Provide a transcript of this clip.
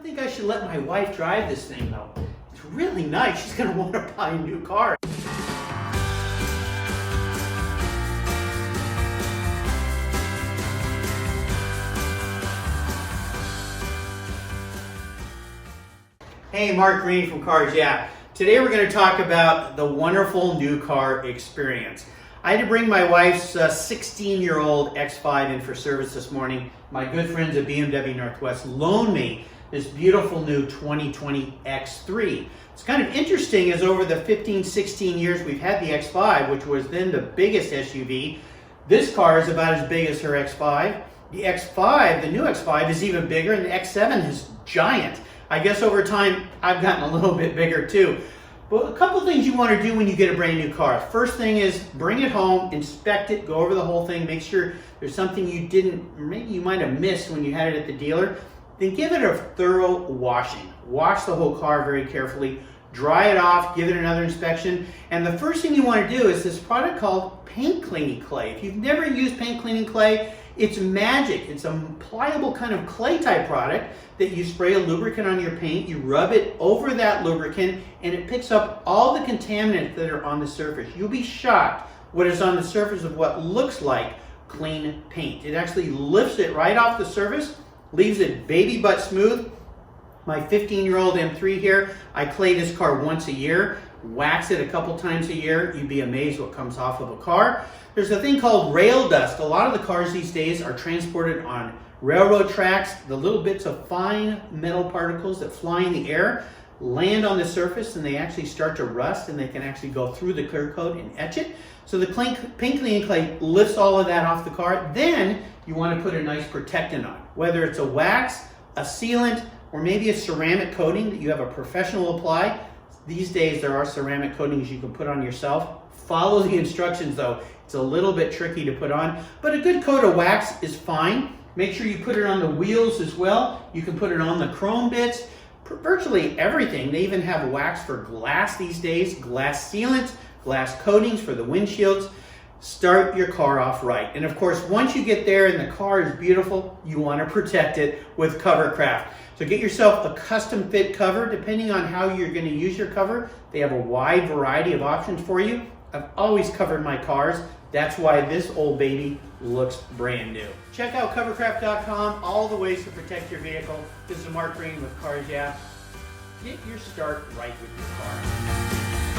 don't think I should let my wife drive this thing though. It's really nice. She's gonna want to buy a new car. Hey, Mark Greene from Cars Yeah. Today we're going to talk about the wonderful new car experience. I had to bring my wife's 16-year-old X5 in for service this morning. My good friends at BMW Northwest loaned me this beautiful new 2020 X3. It's kind of interesting as over the 15, 16 years we've had the X5, which was then the biggest SUV, this car is about as big as her X5. The X5, the new X5, is even bigger, and the X7 is giant. I guess over time, I've gotten a little bit bigger too. But a couple things you want to do when you get a brand new car. First thing is bring it home, inspect it, go over the whole thing, make sure there's something you didn't, or maybe you might have missed when you had it at the dealer. Then give it a thorough washing. Wash the whole car very carefully, dry it off, give it another inspection. And the first thing you want to do is this product called paint cleaning clay. If you've never used paint cleaning clay, it's magic. It's a pliable kind of clay type product that you spray a lubricant on your paint, you rub it over that lubricant, and it picks up all the contaminants that are on the surface. You'll be shocked what is on the surface of what looks like clean paint. It actually lifts it right off the surface, leaves it baby butt smooth. My 15-year-old M3 here, I clay this car once a year, wax it a couple times a year. You'd be amazed what comes off of a car. There's a thing called rail dust. A lot of the cars these days are transported on railroad tracks. The little bits of fine metal particles that fly in the air land on the surface, and they actually start to rust, and they can actually go through the clear coat and etch it. So the paint cleaning clay lifts all of that off the car. Then you want to put a nice protectant on, whether it's a wax, a sealant, or maybe a ceramic coating that you have a professional apply. These days there are ceramic coatings you can put on yourself. Follow the instructions though. It's a little bit tricky to put on, but a good coat of wax is fine. Make sure you put it on the wheels as well. You can put it on the chrome bits, virtually everything. They even have wax for glass these days, glass sealants, glass coatings for the windshields. Start your car off right. And of course, once you get there and the car is beautiful, you want to protect it with Covercraft. So get yourself a custom fit cover, depending on how you're going to use your cover. They have a wide variety of options for you. I've always covered my cars. That's why this old baby looks brand new. Check out covercraft.com, all the ways to protect your vehicle. This is Mark Greene with Cars Yeah. Get your start right with your car.